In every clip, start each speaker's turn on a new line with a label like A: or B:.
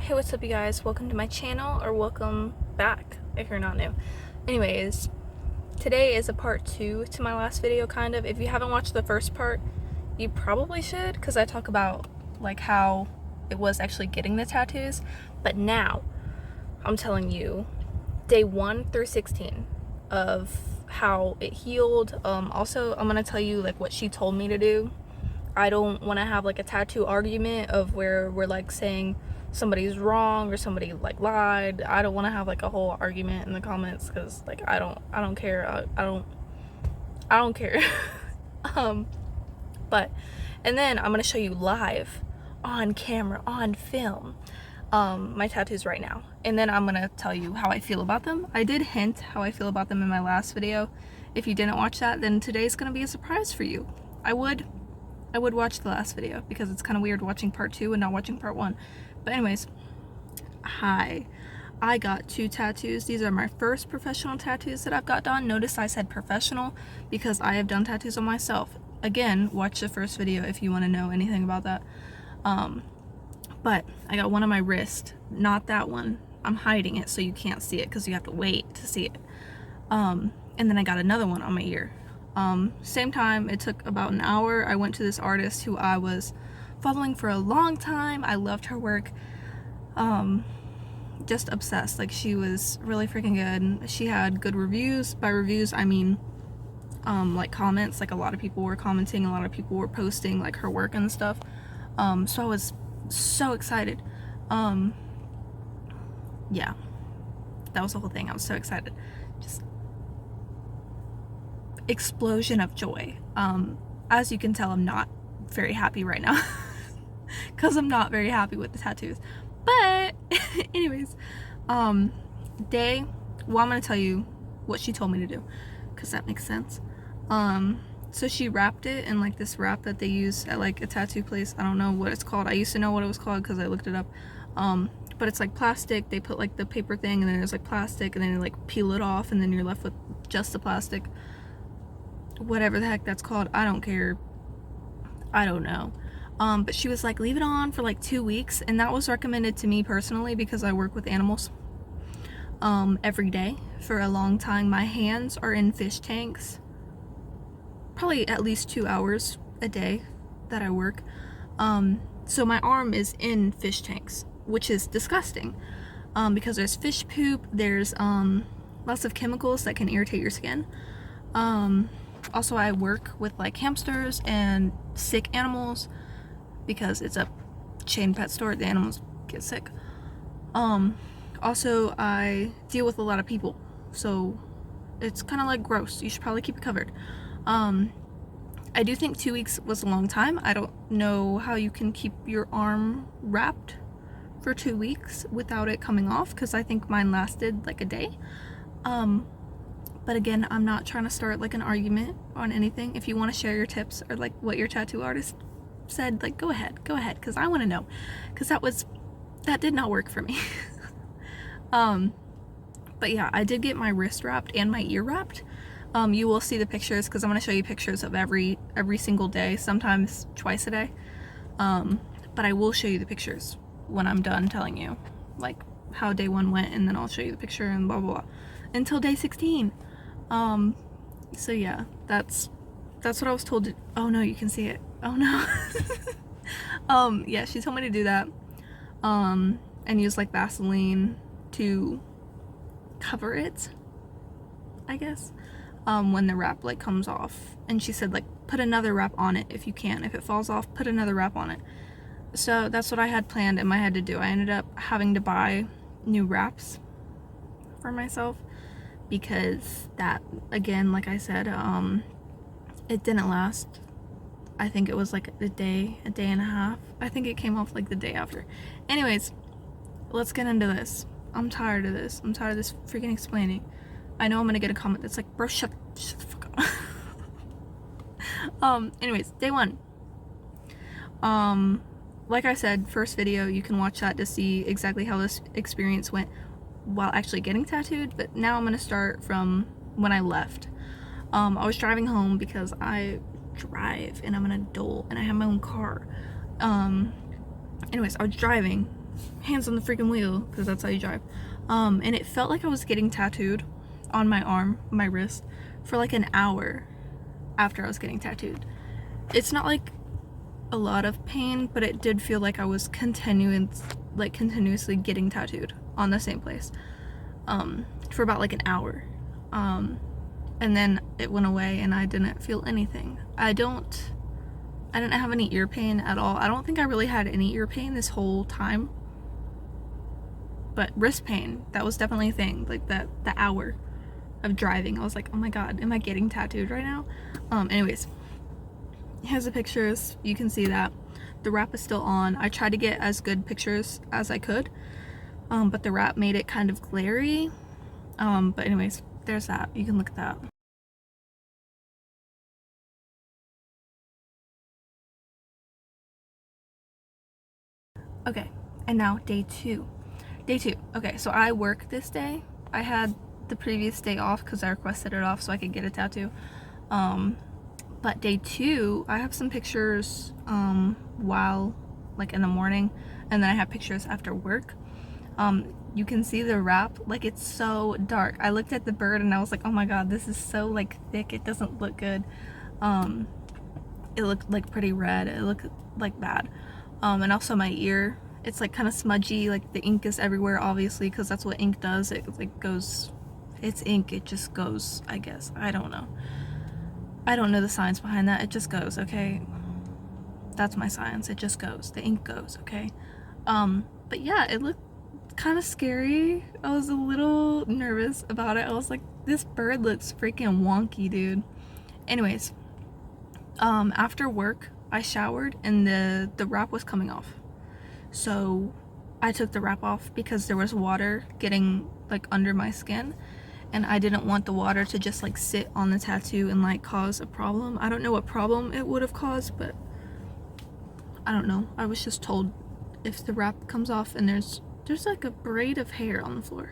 A: Hey, what's up you guys? Welcome to my channel, or welcome back if you're not new. Anyways, today is a part 2 to my last video, kind of. If you haven't watched the first part, you probably should, because I talk about like how it was actually getting the tattoos. But now, I'm telling you, day 1 through 16 of how it healed. Also, I'm gonna tell you like what she told me to do. I don't want to have like a tattoo argument of where we're like saying somebody's wrong or somebody like lied. I don't want to have like a whole argument in the comments, because like I don't care. I don't care. But and then I'm gonna show you live on camera, on film, my tattoos right now, and then I'm gonna tell you how I feel about them. I did hint how I feel about them in my last video. If you didn't watch that, then today's gonna be a surprise for you. I would watch the last video, because it's kind of weird watching part 2 and not watching part 1. But anyways, hi. I got 2 tattoos. These are my first professional tattoos that I've got done. Notice I said professional, because I have done tattoos on myself. Again, watch the first video if you want to know anything about that. But I got one on my wrist, not that one. I'm hiding it so you can't see it, because you have to wait to see it. And then I got another one on my ear. Same time. It took about an hour. I went to this artist who I was following for a long time. I loved her work. Just obsessed. Like, she was really freaking good. She had good reviews. By reviews, I mean, like comments. Like, a lot of people were commenting, a lot of people were posting like her work and stuff. So I was so excited. Yeah, that was the whole thing. I was so excited. Just explosion of joy. As you can tell, I'm not very happy right now, because I'm not very happy with the tattoos. But anyways, I'm gonna tell you what she told me to do, because that makes sense. So she wrapped it in like this wrap that they use at like a tattoo place. I don't know what it's called. I used to know what it was called because I looked it up. But it's like plastic. They put like the paper thing, and then there's like plastic, and then you like peel it off, and then you're left with just the plastic. Whatever the heck that's called, I don't care. I don't know. But she was like, leave it on for like 2 weeks, and that was recommended to me personally because I work with animals every day for a long time. My hands are in fish tanks probably at least 2 hours a day that I work. So my arm is in fish tanks, which is disgusting, because there's fish poop, there's lots of chemicals that can irritate your skin. Also, I work with like hamsters and sick animals, because it's a chain pet store. The animals get sick. Also, I deal with a lot of people, so it's kind of like gross. You should probably keep it covered. I do think 2 weeks was a long time. I don't know how you can keep your arm wrapped for 2 weeks without it coming off, because I think mine lasted like a day. But again, I'm not trying to start like an argument on anything. If you want to share your tips or like what your tattoo artist said, like go ahead, because I want to know, because that did not work for me. But yeah, I did get my wrist wrapped and my ear wrapped. You will see the pictures, because I'm going to show you pictures of every single day, sometimes twice a day. But I will show you the pictures when I'm done telling you like how day 1 went, and then I'll show you the picture and blah blah blah until day 16. So yeah, that's what I was told to. Oh no, you can see it. Oh no. Yeah, she told me to do that, and use like Vaseline to cover it, I guess, when the wrap like comes off. And she said like put another wrap on it if you can. If it falls off, put another wrap on it. So that's what I had planned in my head to do. I ended up having to buy new wraps for myself, because that, again, like I said, it didn't last. I think it was like a day and a half. I think it came off like the day after. Anyways, let's get into this. I'm tired of this. I'm tired of this freaking explaining. I know I'm gonna get a comment that's like, bro, shut the fuck up. Anyways, day 1. Like I said, first video, you can watch that to see exactly how this experience went while actually getting tattooed. But now I'm gonna start from when I left. I was driving home, because I drive and I'm an adult and I have my own car. Anyways, I was driving hands on the freaking wheel, because that's how you drive. And it felt like I was getting tattooed on my arm, my wrist, for like an hour after I was getting tattooed. It's not like a lot of pain, but it did feel like I was continuously getting tattooed on the same place for about like an hour. And then it went away and I didn't feel anything. I didn't have any ear pain at all. I don't think I really had any ear pain this whole time. But wrist pain, that was definitely a thing. Like the hour of driving, I was like, oh my god, am I getting tattooed right now? Anyways, here's the pictures. You can see that the wrap is still on. I tried to get as good pictures as I could, but the wrap made it kind of glary. But anyways, there's that. You can look at that. Okay, and now day two. Okay, so I work this day. I had the previous day off because I requested it off so I could get a tattoo. But day two, I have some pictures while like in the morning, and then I have pictures after work. You can see the wrap, like it's so dark. I looked at the bird and I was like, oh my god, this is so like thick, it doesn't look good. It looked like pretty red, it looked like bad. And also my ear, it's like kind of smudgy, like the ink is everywhere obviously, because that's what ink does. It like goes, it's ink, it just goes, I guess. I don't know the science behind that. It just goes, okay? That's my science. It just goes. The ink goes, okay? But yeah, it looked kind of scary. I was a little nervous about it. I was like, this bird looks freaking wonky, dude. Anyways, after work, I showered and the wrap was coming off. So I took the wrap off because there was water getting like under my skin, and I didn't want the water to just like sit on the tattoo and like cause a problem. I don't know what problem it would have caused, but I don't know. I was just told if the wrap comes off and there's like a braid of hair on the floor,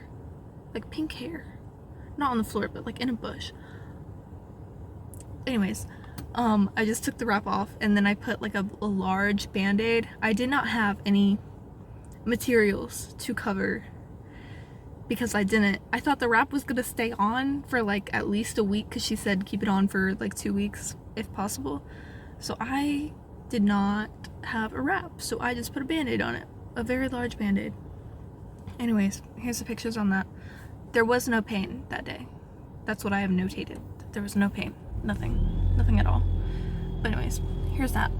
A: like pink hair, not on the floor but like in a bush. Anyways, I just took the wrap off and then I put like a large band-aid. I did not have any materials to cover because I thought the wrap was gonna stay on for like at least a week, because she said keep it on for like 2 weeks if possible. So I did not have a wrap, so I just put a band-aid on it, a very large band-aid. Anyways, here's the pictures on that. There was no pain that day. That's what I have notated. There was no pain. Nothing at all. But anyways, here's that.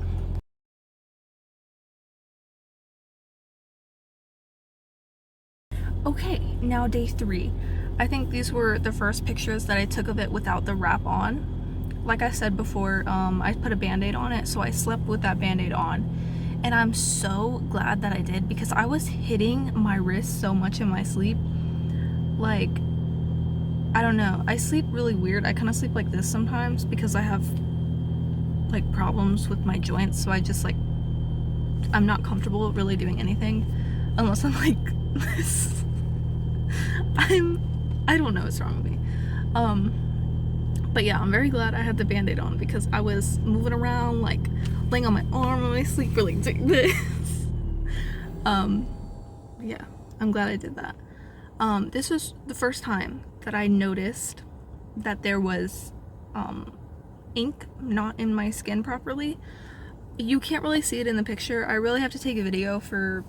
A: Okay, now day 3. I think these were the first pictures that I took of it without the wrap on. Like I said before, I put a band-aid on it, so I slept with that band-aid on. And I'm so glad that I did, because I was hitting my wrist so much in my sleep. Like, I don't know, I sleep really weird. I kind of sleep like this sometimes because I have like problems with my joints, so I just like, I'm not comfortable really doing anything unless I'm like this. I don't know what's wrong with me. But yeah, I'm very glad I had the band-aid on, because I was moving around, like laying on my arm in my sleep, really doing this. Yeah, I'm glad I did that. This was the first time that I noticed that there was ink not in my skin properly. You can't really see it in the picture. I really have to take a video for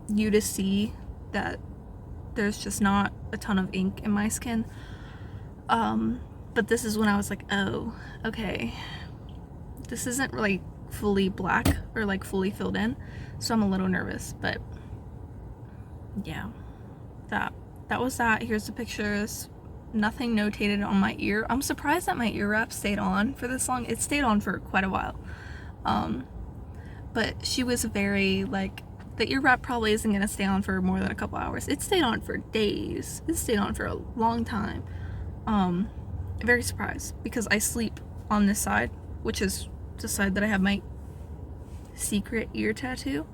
A: you to see that there's just not a ton of ink in my skin. But this is when I was like, oh, okay, this isn't really fully black or like fully filled in, so I'm a little nervous. But yeah, that was that. Here's the pictures. Nothing notated on my ear. I'm surprised that my ear wrap stayed on for this long. It stayed on for quite a while. But she was very like, the ear wrap probably isn't gonna stay on for more than a couple hours. It stayed on for days. It stayed on for a long time. Very surprised, because I sleep on this side, which is the side that I have my secret ear tattoo.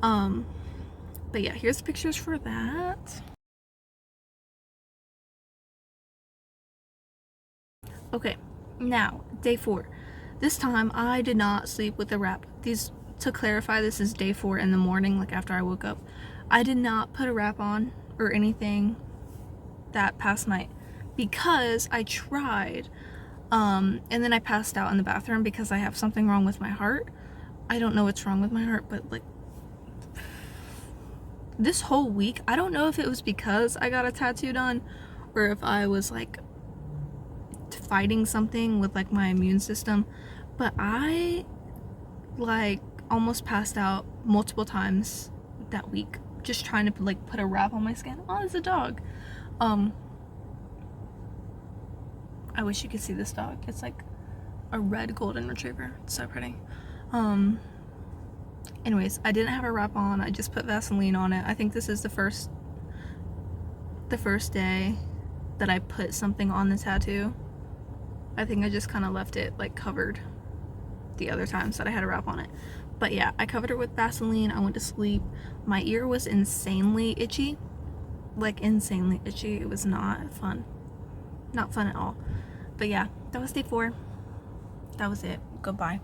A: But yeah, here's pictures for that. Okay, now day 4. This time I did not sleep with the wrap. These to clarify, this is day 4 in the morning, like after I woke up. I did not put a wrap on or anything that past night because I tried, and then I passed out in the bathroom because I have something wrong with my heart. I don't know what's wrong with my heart, but like this whole week, I don't know if it was because I got a tattoo done or if I was like fighting something with like my immune system, but I like almost passed out multiple times that week just trying to like put a wrap on my skin. Oh, it's a dog. I wish you could see this dog. It's like a red golden retriever. It's so pretty. Anyways, I didn't have a wrap on. I just put Vaseline on it. I think this is the first day that I put something on the tattoo. I think I just kind of left it like covered the other times that I had a wrap on it. But yeah, I covered it with Vaseline. I went to sleep. My ear was insanely itchy. Like insanely itchy. It was not fun. Not fun at all. But yeah, that was day 4. That was it. Goodbye.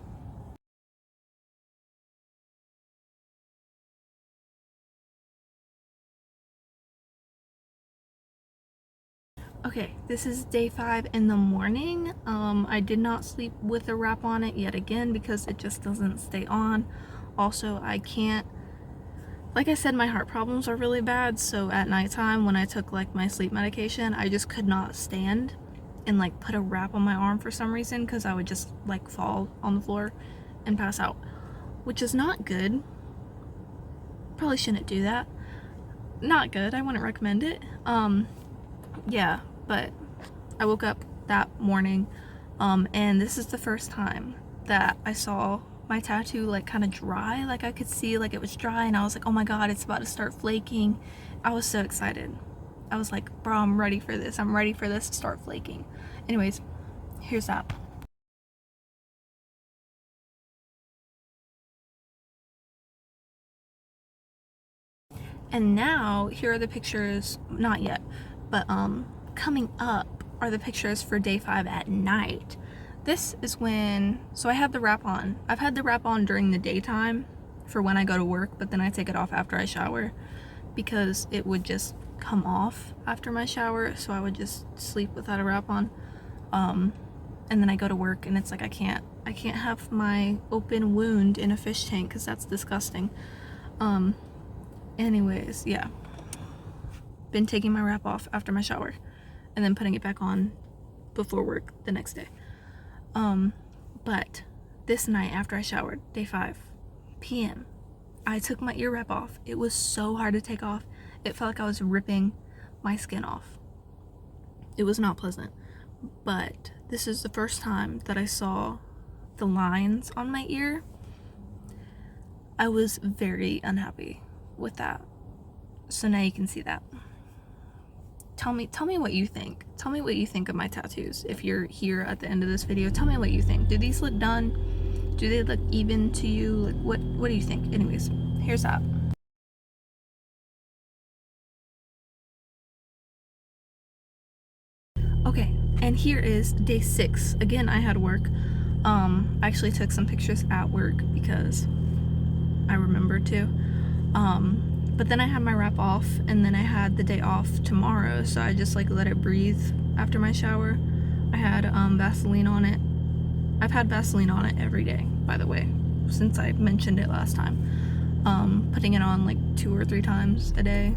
A: Okay, this is day 5 in the morning. I did not sleep with a wrap on it yet again because it just doesn't stay on. Also, I can't, like I said, my heart problems are really bad, so at nighttime when I took like my sleep medication, I just could not stand and like put a wrap on my arm for some reason because I would just like fall on the floor and pass out, which is not good. Probably shouldn't do that. Not good. I wouldn't recommend it. Yeah, but I woke up that morning, and this is the first time that I saw my tattoo like kind of dry. Like I could see like it was dry, and I was like, oh my god, it's about to start flaking. I was so excited. I was like, bro, I'm ready for this. I'm ready for this to start flaking. Anyways, here's that. And now here are the pictures, not yet, but coming up are the pictures for day 5 at night. This is when, so I had the wrap on. I've had the wrap on during the daytime for when I go to work, but then I take it off after I shower because it would just come off after my shower, so I would just sleep without a wrap on. And then I go to work and it's like I can't have my open wound in a fish tank because that's disgusting. Anyways, yeah. Been taking my wrap off after my shower and then putting it back on before work the next day. But this night after I showered, day 5 p.m., I took my ear wrap off. It was so hard to take off. It felt like I was ripping my skin off. It was not pleasant. But this is the first time that I saw the lines on my ear. I was very unhappy with that. So now you can see that. Tell me what you think. Tell me what you think of my tattoos. If you're here at the end of this video, tell me what you think. Do these look done? Do they look even to you? Like what do you think? Anyways, here's that. Okay, and here is day 6. Again, I had work. I actually took some pictures at work because I remembered to. But then I had my wrap off, and then I had the day off tomorrow, so I just like let it breathe after my shower. I had Vaseline on it. I've had Vaseline on it every day, by the way, since I mentioned it last time. Putting it on like 2 or 3 times a day,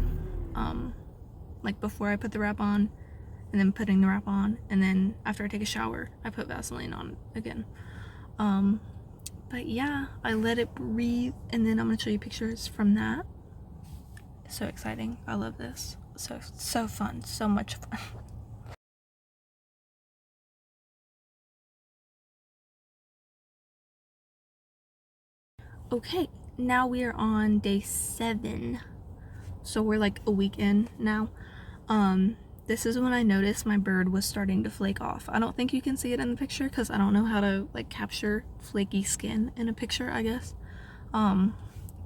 A: like before I put the wrap on, and then putting the wrap on, and then after I take a shower, I put Vaseline on again. But yeah, I let it breathe, and then I'm gonna show you pictures from that. So exciting. I love this. So fun. So much fun. Okay, now we are on day 7. So we're like a week in now. This is when I noticed my bird was starting to flake off. I don't think you can see it in the picture because I don't know how to like capture flaky skin in a picture, I guess.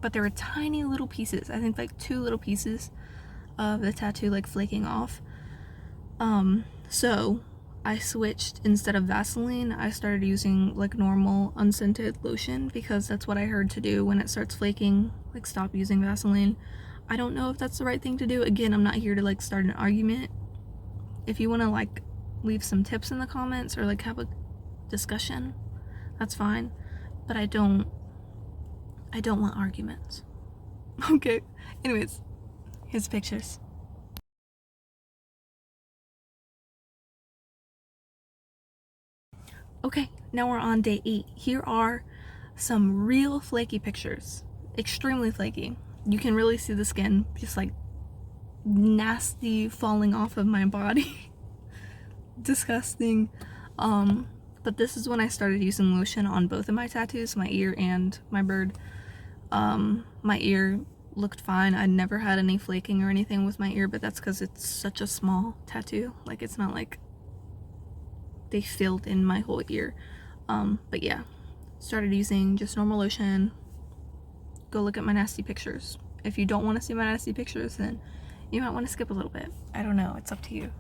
A: But there were tiny little pieces. I think like 2 little pieces of the tattoo like flaking off. So I switched, instead of Vaseline, I started using like normal unscented lotion because that's what I heard to do when it starts flaking. Like, stop using Vaseline. I don't know if that's the right thing to do. Again, I'm not here to like start an argument. If you want to like leave some tips in the comments or like have a discussion, that's fine, but I don't want arguments. Okay, anyways, here's pictures. Okay, now we're on day 8. Here are some real flaky pictures. Extremely flaky. You can really see the skin just like nasty falling off of my body. Disgusting. But this is when I started using lotion on both of my tattoos, my ear and my bird. My ear looked fine. I never had any flaking or anything with my ear, but that's because it's such a small tattoo. Like, it's not like they filled in my whole ear. But yeah, started using just normal lotion. Go look at my nasty pictures. If you don't want to see my nasty pictures, then you might want to skip a little bit. I don't know, it's up to you.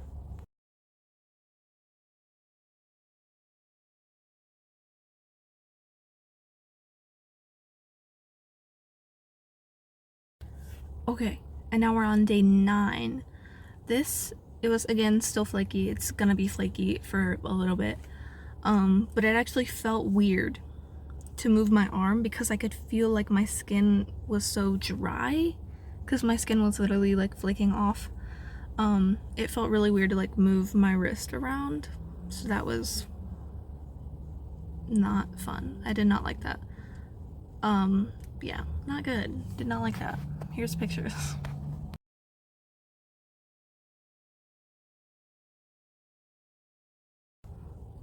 A: Okay, and now we're on day 9. It was again still flaky. It's gonna be flaky for a little bit. But it actually felt weird to move my arm because I could feel like my skin was so dry because my skin was literally like flaking off. It felt really weird to like move my wrist around, so that was not fun. I did not like that. Yeah, not good. Did not like that. Here's pictures.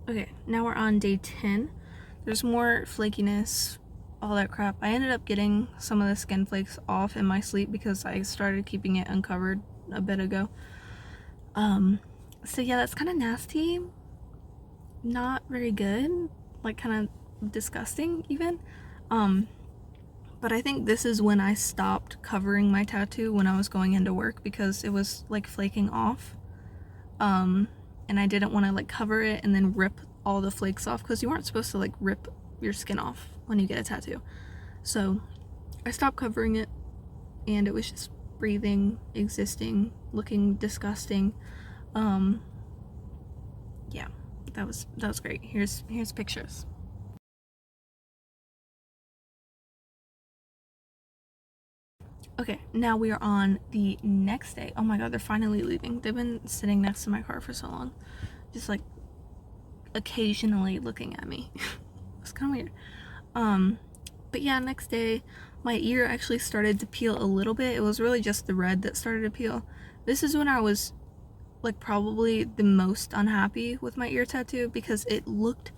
A: Okay, now we're on day 10. There's more flakiness, all that crap. I ended up getting some of the skin flakes off in my sleep because I started keeping it uncovered a bit ago. So yeah, that's kind of nasty. Not very good. Like, kind of disgusting even. But I think this is when I stopped covering my tattoo when I was going into work because it was like flaking off. And I didn't want to like cover it and then rip all the flakes off because you aren't supposed to like rip your skin off when you get a tattoo. So I stopped covering it and it was just breathing, existing, looking disgusting. Yeah, that was great. Here's pictures. Okay, now we are on the next day. Oh my god, they're finally leaving. They've been sitting next to my car for so long. Just like occasionally looking at me. It's kind of weird. But yeah, next day, my ear actually started to peel a little bit. It was really just the red that started to peel. This is when I was like probably the most unhappy with my ear tattoo because it looked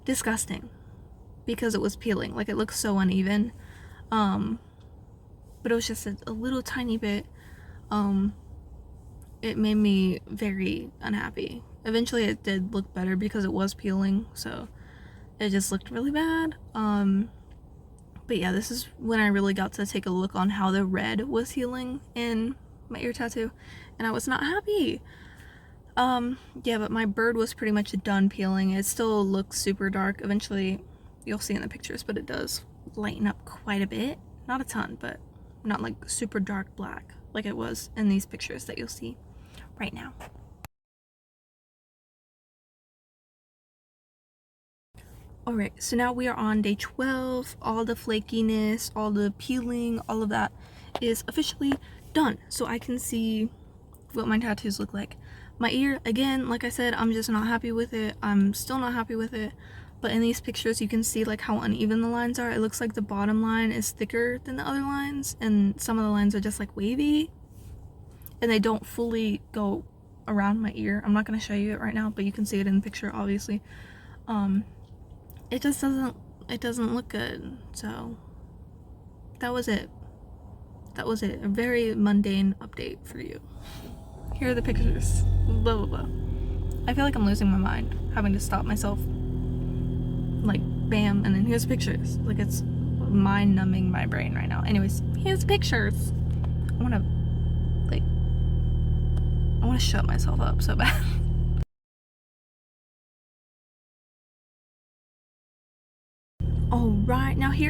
A: disgusting because it was peeling. Like, it looked so uneven. But it was just a little tiny bit. It made me very unhappy. Eventually it did look better because it was peeling, so it just looked really bad. But yeah, this is when I really got to take a look on how the red was healing in my ear tattoo, and I was not happy. Yeah, but my bird was pretty much done peeling. It still looks super dark. Eventually, you'll see in the pictures, but it does lighten up quite a bit. Not a ton, but not like super dark black like it was in these pictures that you'll see right now. Alright, so now we are on day 12. All the flakiness, all the peeling, all of that is officially done. So I can see what my tattoos look like. My ear, again, like I said, I'm just not happy with it. I'm still not happy with it. But in these pictures, you can see like how uneven the lines are. It looks like the bottom line is thicker than the other lines, and some of the lines are just like wavy, and they don't fully go around my ear. I'm not going to show you it right now, but you can see it in the picture, obviously. It just doesn't look good. So that was it. A very mundane update for you. Here are the pictures. Blah blah blah. I feel like I'm losing my mind, having to stop myself. Like, bam, and then here's pictures. Like, it's mind-numbing my brain right now. Anyways, here's pictures. I want to shut myself up so bad.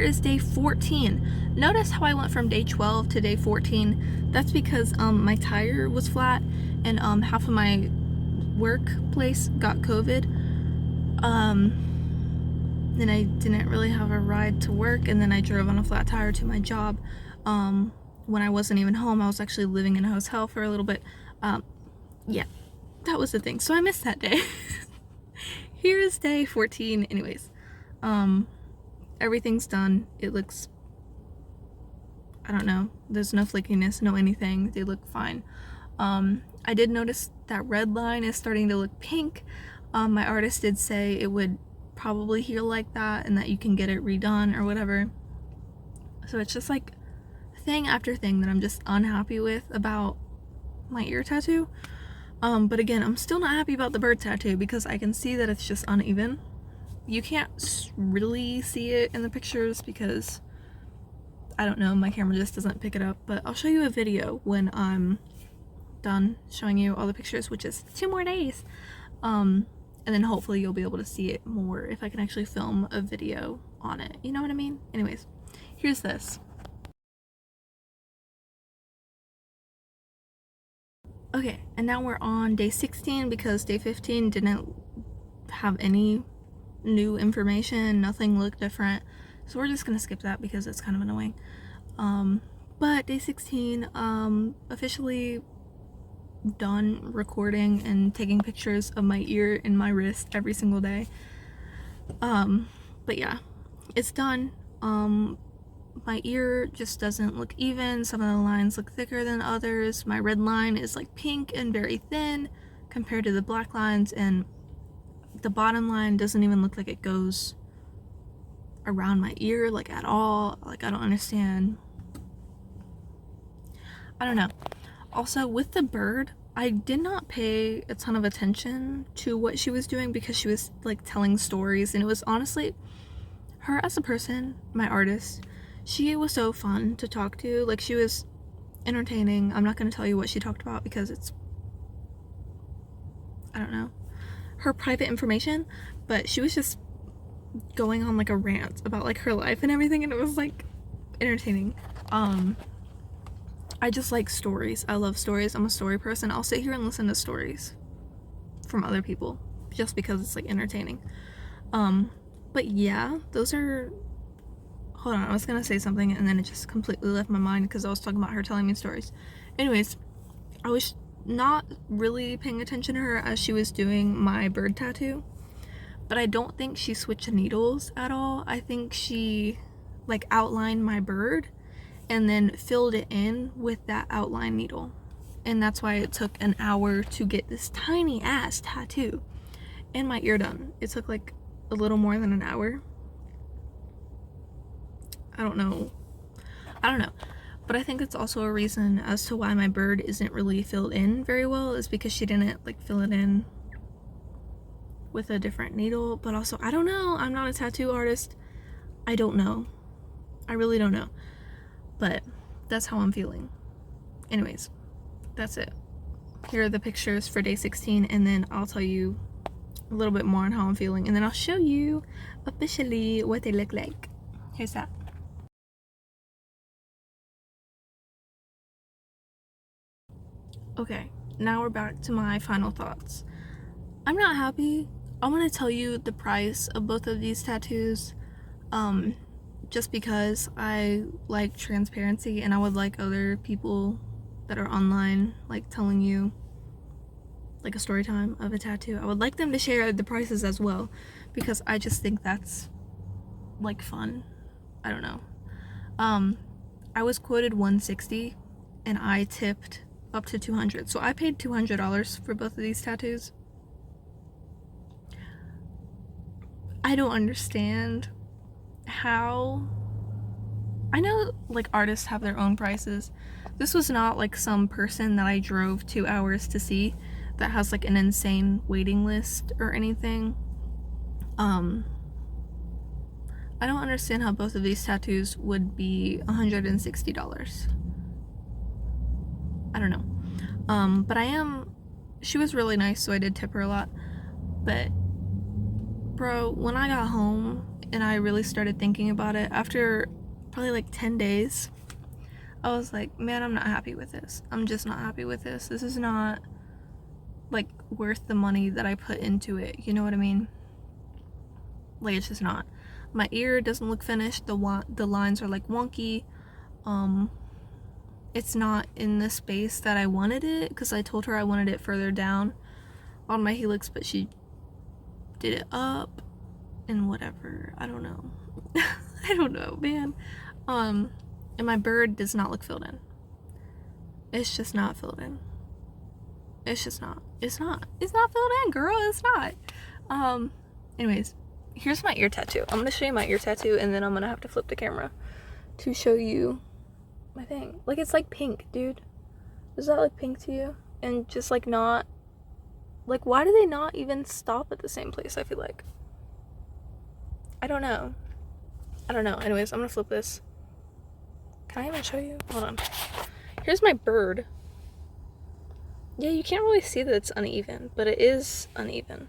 A: here is day 14. Notice how I went from day 12 to day 14. That's because my tire was flat and half of my workplace got COVID. Then I didn't really have a ride to work, and then I drove on a flat tire to my job. When I wasn't even home, I was actually living in a hotel for a little bit. Yeah, that was the thing. So I missed that day. Here is day 14. Anyways, everything's done. It looks, I don't know, there's no flakiness, no anything. They look fine. I did notice that red line is starting to look pink. My artist did say it would probably heal like that and that you can get it redone or whatever. So it's just like thing after thing that I'm just unhappy with about my ear tattoo. But again, I'm still not happy about the bird tattoo because I can see that it's just uneven. You can't really see it in the pictures because, I don't know, my camera just doesn't pick it up. But I'll show you a video when I'm done showing you all the pictures, which is 2 more days. And then hopefully you'll be able to see it more if I can actually film a video on it. You know what I mean? Anyways, here's this. Okay, and now we're on day 16 because day 15 didn't have any new information. Nothing looked different. So we're just gonna skip that because it's kind of annoying. But day 16, officially done recording and taking pictures of my ear and my wrist every single day. But yeah, it's done. My ear just doesn't look even. Some of the lines look thicker than others. My red line is like pink and very thin compared to the black lines, and the bottom line doesn't even look like it goes around my ear like at all. Like, I don't understand. I don't know. Also, with the bird, I did not pay a ton of attention to what she was doing because she was like telling stories, and it was honestly, her as a person, my artist, she was so fun to talk to. Like, she was entertaining. I'm not going to tell you what she talked about because it's, I don't know, her private information, but she was just going on like a rant about like her life and everything, and it was like entertaining. I just like stories. I love stories. I'm a story person. I'll sit here and listen to stories from other people just because it's like entertaining. But yeah, those are, hold on, I was gonna say something and then it just completely left my mind because I was talking about her telling me stories. Anyways, I was not really paying attention to her as she was doing my bird tattoo, but I don't think she switched needles at all. I think she like outlined my bird and then filled it in with that outline needle, and that's why it took an hour to get this tiny ass tattoo and my ear done. It took like a little more than an hour. I don't know, but I think it's also a reason as to why my bird isn't really filled in very well, is because she didn't like fill it in with a different needle. But also, I don't know, I'm not a tattoo artist. I don't know, I really don't know, but that's how I'm feeling. Anyways, that's it. Here are the pictures for day 16, and then I'll tell you a little bit more on how I'm feeling, and then I'll show you officially what they look like. Here's that. Okay, now we're back to my final thoughts. I'm not happy. I'm gonna tell you the price of both of these tattoos, just because I like transparency, and I would like other people that are online like telling you like a story time of a tattoo. I would like them to share the prices as well, because I just think that's like fun. I don't know. I was quoted $160 and I tipped up to $200, so I paid $200 for both of these tattoos. I don't understand how, I know like artists have their own prices. This was not like some person that I drove 2 hours to see that has like an insane waiting list or anything. I don't understand how both of these tattoos would be $160. I don't know. But she was really nice, so I did tip her a lot. But Bro, when I got home and I really started thinking about it, after probably like 10 days, I was like, man, I'm not happy with this. I'm just not happy with this. This is not, like, worth the money that I put into it. You know what I mean? Like, it's just not. My ear doesn't look finished. The lines are, like, wonky. It's not in the space that I wanted it, because I told her I wanted it further down on my helix, but she did it up and whatever. I don't know. I don't know, man. And my bird does not look filled in. It's just not filled in. It's just not. It's not filled in, girl. It's not. Anyways, here's my ear tattoo. I'm gonna show you my ear tattoo, and then I'm gonna have to flip the camera to show you my thing. Like, it's like pink, dude. Does that look pink to you? And just like not, like, why do they not even stop at the same place? I feel like, I don't know. Anyways, I'm gonna flip this. Can I even show you? Hold on. Here's my bird. Yeah, you can't really see that it's uneven, but it is uneven.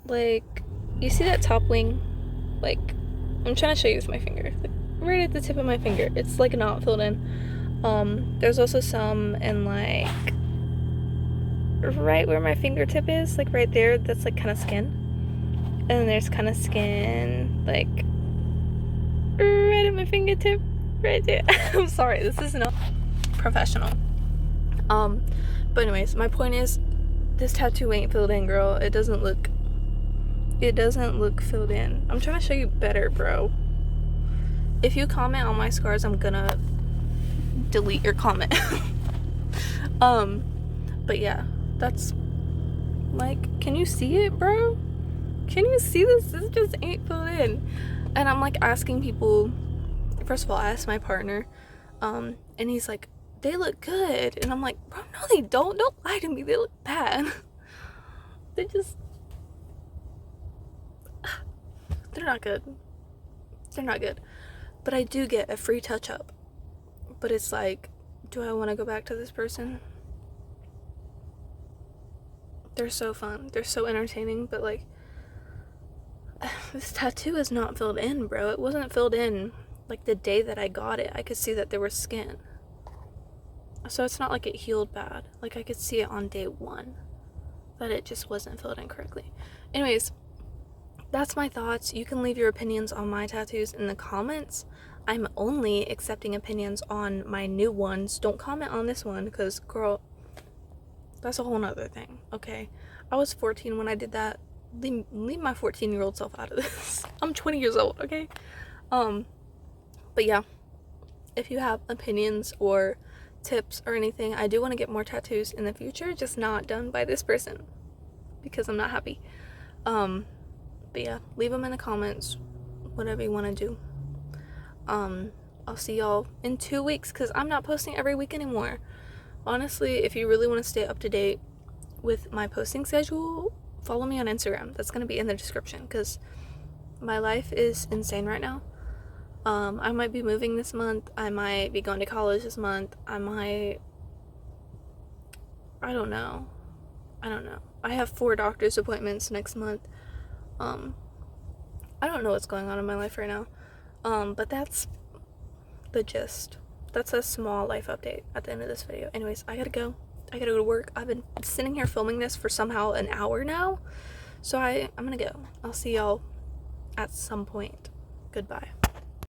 A: Like, you see that top wing? Like, I'm trying to show you with my finger. Like, right at the tip of my finger. It's, like, not filled in. There's also some in, like, right where my fingertip is. Like, right there. That's, like, kind of skin. And then there's kind of skin, like, right at my fingertip. Right there. I'm sorry. This is not professional. But anyways, my point is, this tattoo ain't filled in, girl. It doesn't look filled in. I'm trying to show you better, bro. If you comment on my scars, I'm gonna delete your comment. But yeah, that's, like, can you see it, bro? Can you see this? This just ain't filled in. And I'm, like, asking people. First of all, I asked my partner, and he's like, they look good. And I'm like, bro, no, they don't. Don't lie to me. They look bad. They're not good. They're not good. But I do get a free touch-up. But it's like, do I want to go back to this person? They're so fun. They're so entertaining. But, like, this tattoo is not filled in, bro. It wasn't filled in, like, the day that I got it. I could see that there was skin. So it's not like it healed bad. Like, I could see it on day one that it just wasn't filled in correctly. Anyways, that's my thoughts. You can leave your opinions on my tattoos in the comments. I'm only accepting opinions on my new ones. Don't comment on this one, because, girl, that's a whole nother thing, okay? I was 14 when I did that. Leave my 14-year-old self out of this. I'm 20 years old, okay? But yeah, if you have opinions or tips or anything, I do want to get more tattoos in the future, just not done by this person, because I'm not happy. But yeah, leave them in the comments, whatever you want to do. I'll see y'all in 2 weeks, because I'm not posting every week anymore. Honestly, if you really want to stay up to date with my posting schedule, follow me on Instagram. That's going to be in the description, because my life is insane right now. I might be moving this month. I might be going to college this month. I don't know. I have 4 doctor's appointments next month. I don't know what's going on in my life right now. But that's the gist. That's a small life update at the end of this video. Anyways, I gotta go to work. I've been sitting here filming this for somehow an hour now. So I'm gonna go. I'll see y'all at some point. Goodbye.